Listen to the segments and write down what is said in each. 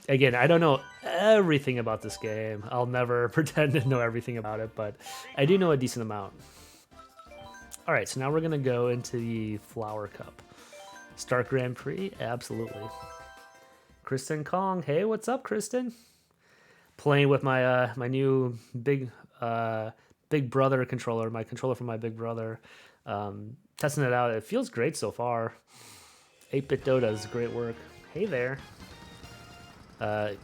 Again, I don't know everything about this game. I'll never pretend to know everything about it, but I do know a decent amount. All right, so now we're gonna go into the Flower Cup. Start Grand Prix? Absolutely. Kristen Kong. Hey, what's up, Kristen? Playing with my my new big brother controller, my controller from my big brother. Testing it out. It feels great so far. 8-Bit Dota is great work. Hey there.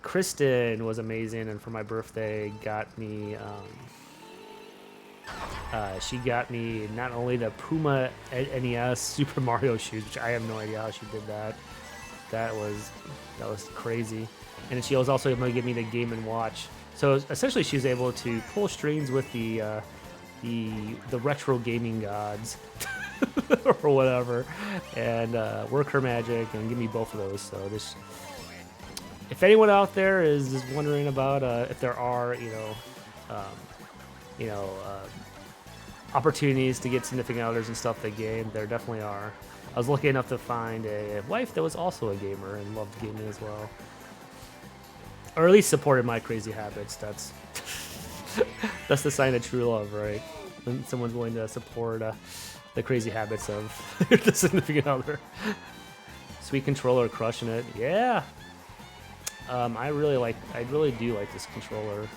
Kristen was amazing, and for my birthday, got me. She got me not only the Puma NES Super Mario shoes, which I have no idea how she did that. That was crazy. And then she was also able to give me the Game and Watch. So essentially, she was able to pull strings with the retro gaming gods or whatever, and work her magic and give me both of those. So this, if anyone out there is wondering about if there are opportunities to get significant others and stuff that game, there definitely are. I was lucky enough to find a wife that was also a gamer and loved gaming as well, or at least supported my crazy habits. That's that's the sign of true love, right? When someone's willing to support the crazy habits of the significant other. Sweet controller, crushing it. Yeah. I really do like this controller.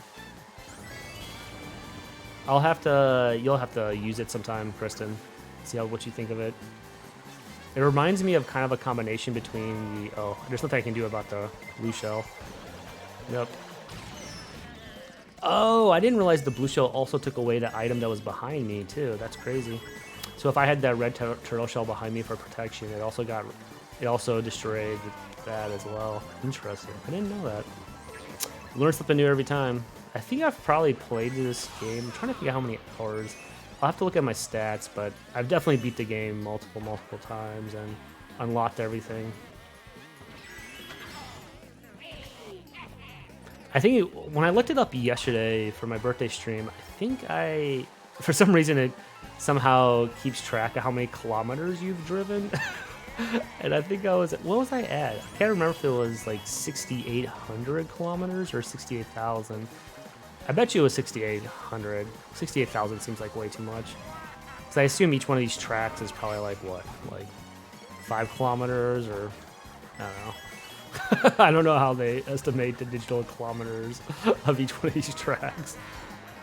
You'll have to use it sometime, Kristen. See what you think of it. It reminds me of kind of a combination between there's nothing I can do about the blue shell. Yep. Oh, I didn't realize the blue shell also took away the item that was behind me too. That's crazy. So if I had that red turtle shell behind me for protection, it also destroyed that as well. Interesting. I didn't know that. Learn something new every time. I think I've probably played this game. I'm trying to figure out how many hours. I'll have to look at my stats, but I've definitely beat the game multiple times and unlocked everything. I think when I looked it up yesterday for my birthday stream, I think for some reason it somehow keeps track of how many kilometers you've driven. And I think what was I at? I can't remember if it was like 6,800 kilometers or 68,000. I bet you it was 6,800. 68,000 seems like way too much. Because I assume each one of these tracks is probably like 5 kilometers or, I don't know. I don't know how they estimate the digital kilometers of each one of these tracks.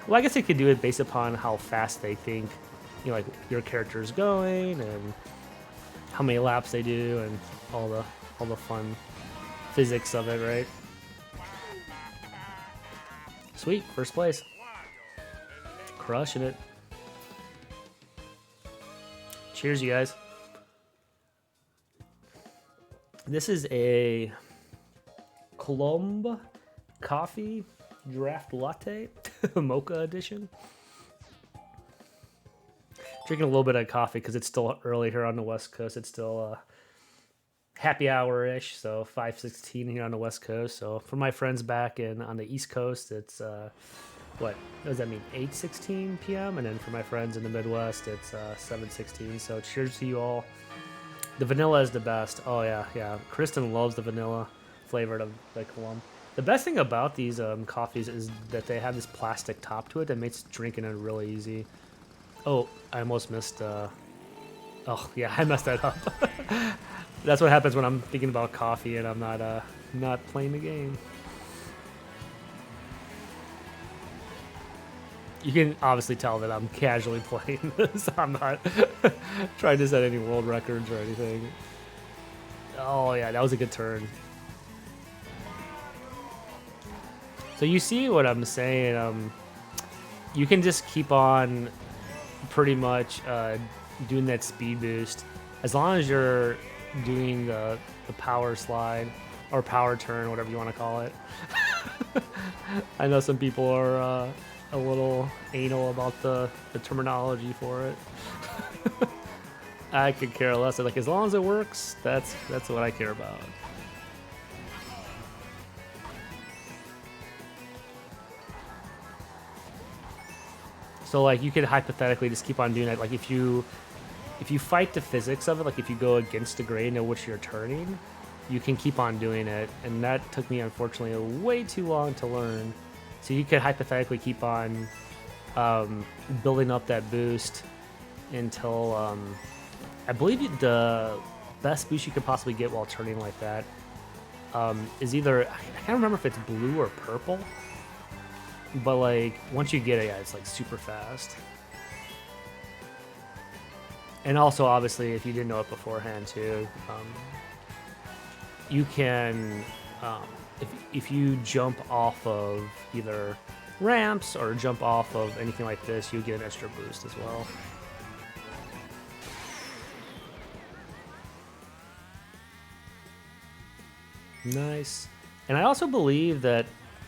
Well, I guess they could do it based upon how fast they think, like your character's going and how many laps they do and all the fun physics of it, right? Sweet, first place. Crushing it. Cheers, you guys. This is a Colombe coffee draft latte, mocha edition. Drinking a little bit of coffee because it's still early here on the West Coast. It's still happy hour-ish, so 5:16 here on the West Coast. So for my friends back on the East Coast, it's what does that mean? 8:16 p.m. And then for my friends in the Midwest, it's 7:16. So cheers to you all. The vanilla is the best. Oh yeah. Kristen loves the vanilla flavored of the Colombe. The best thing about these coffees is that they have this plastic top to it that makes drinking it really easy. Oh, I almost missed. Oh yeah, I messed that up. That's what happens when I'm thinking about coffee and I'm not playing the game. You can obviously tell that I'm casually playing this. I'm not trying to set any world records or anything. Oh yeah, that was a good turn. So you see what I'm saying? You can just keep on pretty much doing that speed boost as long as you're doing the power slide or power turn, whatever you want to call it. I know some people are a little anal about the terminology for it. I could care less. Like, as long as it works, that's what I care about. So like you could hypothetically just keep on doing it. Like if you fight the physics of it, like if you go against the grain in which you're turning, you can keep on doing it, and that took me unfortunately way too long to learn. So you could hypothetically keep on building up that boost until I believe the best boost you could possibly get while turning like that is either, I can't remember if it's blue or purple, but like once you get it, yeah, it's like super fast. And also, obviously, if you didn't know it beforehand too, you can, if you jump off of either ramps or jump off of anything like this, you get an extra boost as well. Nice. And I also believe that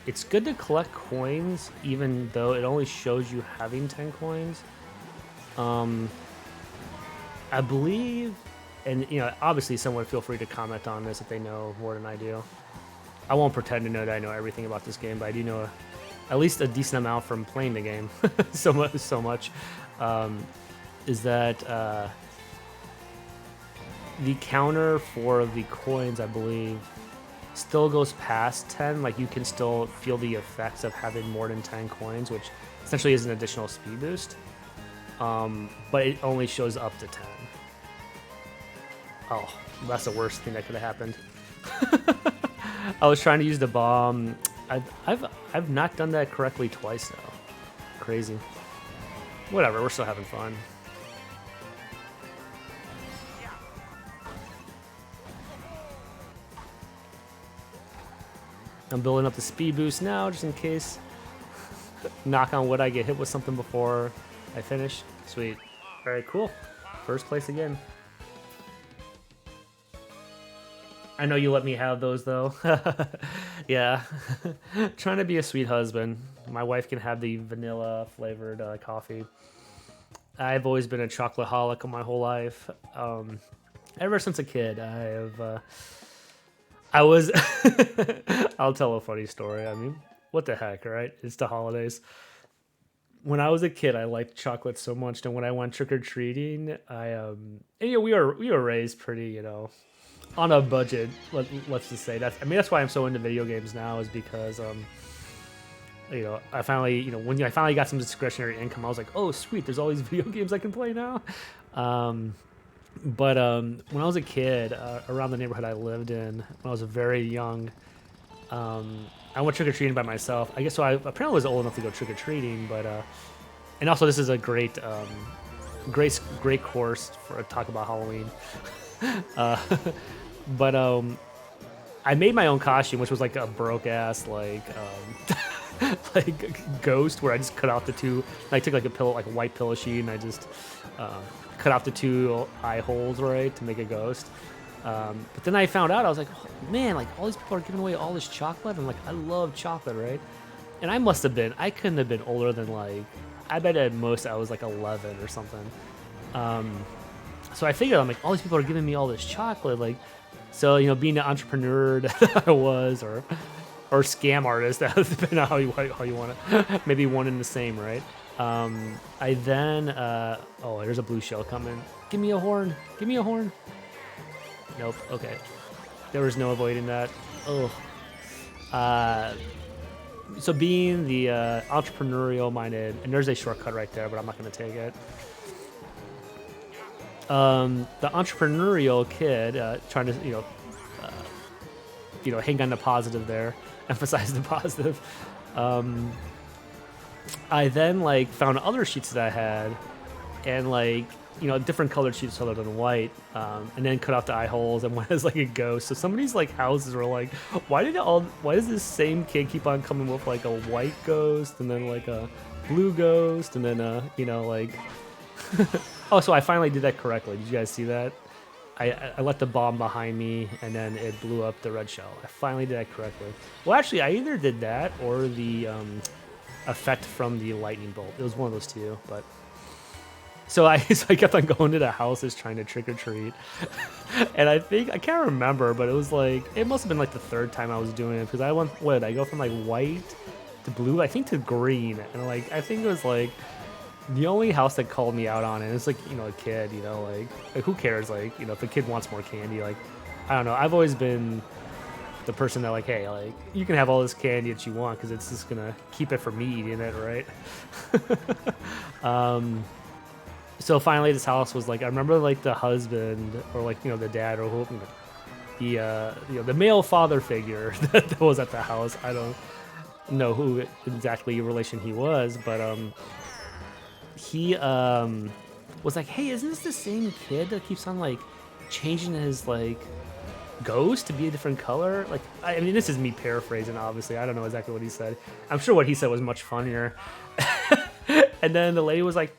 it's good to collect coins, even though it only shows you having 10 coins. I believe, and obviously someone feel free to comment on this if they know more than I do. I won't pretend to know that I know everything about this game, but I do know at least a decent amount from playing the game so much, is that the counter for the coins, I believe, still goes past 10. Like, you can still feel the effects of having more than 10 coins, which essentially is an additional speed boost. But it only shows up to 10. Oh, that's the worst thing that could have happened. I was trying to use the bomb. I've not done that correctly twice now. Crazy. Whatever, we're still having fun. I'm building up the speed boost now, just in case. Knock on wood, I get hit with something before I finish. Sweet. Very cool. First place again. I know you let me have those, though. Yeah. Trying to be a sweet husband. My wife can have the vanilla flavored coffee. I've always been a chocoholic my whole life. Ever since a kid, I was... I'll tell a funny story. I mean, what the heck, right? It's the holidays. When I was a kid, I liked chocolate so much, and when I went trick-or-treating, we were raised pretty, on a budget, let's just say. That's why I'm so into video games now, is because I finally, when I finally got some discretionary income, I was like, oh sweet, there's all these video games I can play now. But when I was a kid, around the neighborhood I lived in, when I was very young, I went trick-or-treating by myself. I guess so. I apparently was old enough to go trick-or-treating, but and also this is a great course for talk about Halloween. But I made my own costume, which was like a broke ass like ghost, where I just cut out the two. I took like a white pillow sheet, and I just cut out the two eye holes, right, to make a ghost. But then I found out, I was like, oh, man, like all these people are giving away all this chocolate, and like I love chocolate, right? And I couldn't have been older than like, I bet at most I was like 11 or something. So I figured, I'm like, all these people are giving me all this chocolate, like, so being the entrepreneur that I was, or scam artist, depending on how you want it, maybe one and the same, right? I then oh, there's a blue shell coming. Give me a horn. Give me a horn. Nope. Okay. There was no avoiding that. Oh. So being the entrepreneurial minded, and there's a shortcut right there, but I'm not going to take it. The entrepreneurial kid trying to hang on the positive there, emphasize the positive. I then like found other sheets that I had, and like different colored sheets other than white, and then cut out the eye holes and went as like a ghost. So some of these like houses were like, why does this same kid keep on coming with like a white ghost and then like a blue ghost and then like oh, so I finally did that correctly. Did you guys see that? I let the bomb behind me, and then it blew up the red shell. I finally did that correctly. Well, actually, I either did that or the effect from the lightning bolt. It was one of those two, but... So I kept on going to the houses trying to trick-or-treat. And I can't remember, but it was like... It must have been like the third time I was doing it, because I go from like white to blue, I think to green. And like, I think it was like... The only house that called me out on it, it's like, a kid, like who cares? Like, if a kid wants more candy, like, I don't know. I've always been the person that like, hey, like you can have all this candy that you want because it's just gonna keep it from me eating it, right? So finally, this house was like, I remember like the husband or like the dad or who, the male father figure that was at the house. I don't know who exactly relation he was, but he was like, hey, isn't this the same kid that keeps on like changing his like ghost to be a different color? Like, I mean, this is me paraphrasing, obviously. I don't know exactly what he said. I'm sure what he said was much funnier. And then the lady was like,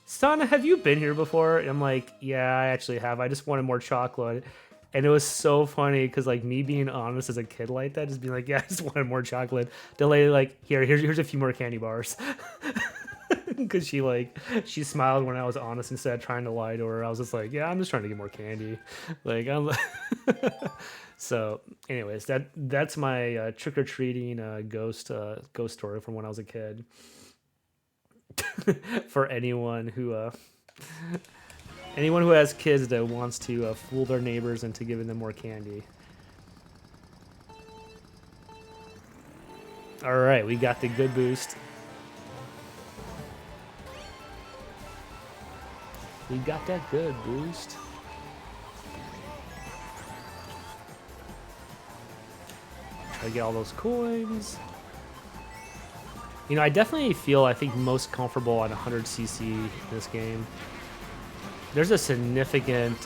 son, have you been here before? And I'm like, yeah, I actually have. I just wanted more chocolate. And it was so funny because like me being honest as a kid like that, just being like, yeah, I just wanted more chocolate. The lady like, here's a few more candy bars. Because she smiled when I was honest instead of trying to lie to her. I was just like, yeah, I'm just trying to get more candy. Like I'm So anyways, that's my trick-or-treating ghost story from when I was a kid. For anyone who has kids that wants to fool their neighbors into giving them more candy. All right, we got the good boost. We got that good boost. Try to get all those coins. I definitely feel, I think, most comfortable on 100cc in this game. There's a significant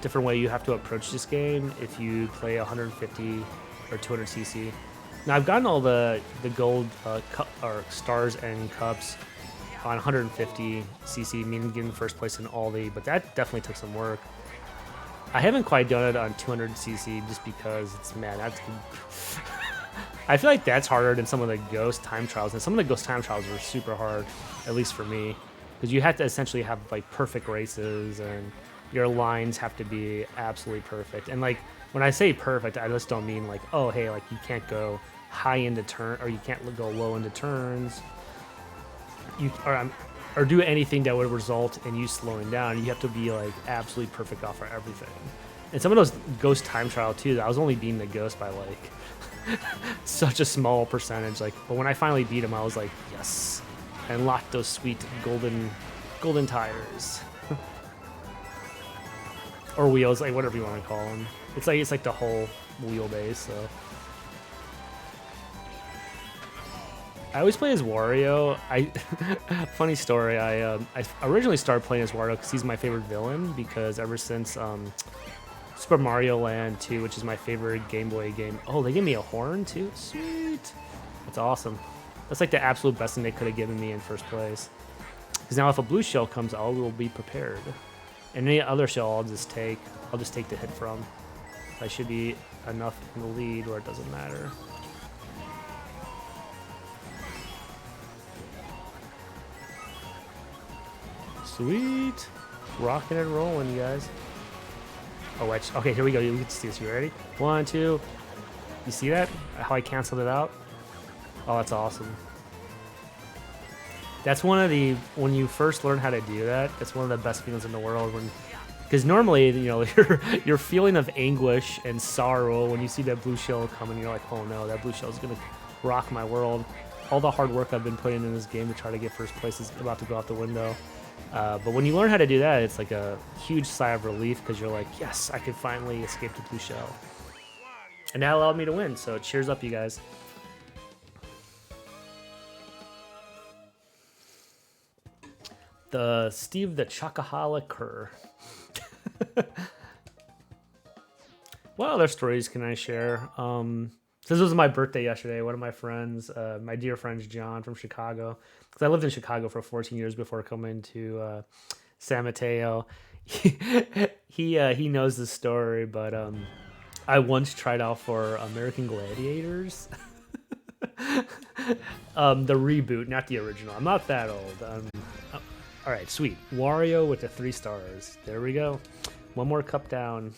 different way you have to approach this game if you play 150 or 200cc. Now, I've gotten all the gold or stars and cups on 150cc, meaning getting first place in all but that definitely took some work. I haven't quite done it on 200cc just because that's I feel like that's harder than some of the ghost time trials, and some of the ghost time trials are super hard, at least for me, because you have to essentially have like perfect races and your lines have to be absolutely perfect. And like when I say perfect, I just don't mean like, oh hey, like you can't go high into turn or you can't go low into turns. Or do anything that would result in you slowing down. You have to be like absolutely perfect off of everything. And some of those ghost time trial too, I was only beating the ghost by like such a small percentage. Like, but when I finally beat him, I was like, yes, I unlocked those sweet golden tires. Or wheels, like whatever you want to call them. It's like the whole wheelbase. So I always play as Wario. Funny story. I originally started playing as Wario because he's my favorite villain. Because ever since Super Mario Land 2, which is my favorite Game Boy game. Oh, they gave me a horn too. Sweet. That's awesome. That's like the absolute best thing they could have given me in first place. Because now if a blue shell comes, I will be prepared. And any other shell, I'll just take the hit from. I should be enough in the lead where it doesn't matter. Sweet. Rocking and rolling, you guys. Oh, okay, here we go. You can see this. You ready? 1, 2. You see that? How I canceled it out? Oh, that's awesome. That's one of when you first learn how to do that, it's one of the best feelings in the world. Because normally, your feeling of anguish and sorrow when you see that blue shell coming, you're like, oh no, that blue shell is going to rock my world. All the hard work I've been putting in this game to try to get first place is about to go out the window. But when you learn how to do that, it's like a huge sigh of relief because you're like, yes, I could finally escape the blue shell. And that allowed me to win, so cheers up, you guys. The Steve the Chocoholic. What other stories can I share? This was my birthday yesterday. One of my friends, my dear friends, John from Chicago, because I lived in Chicago for 14 years before coming to San Mateo. He knows the story, but I once tried out for American Gladiators. The reboot, not the original. I'm not that old. All right, sweet. Wario with the 3 stars. There we go. One more cup down.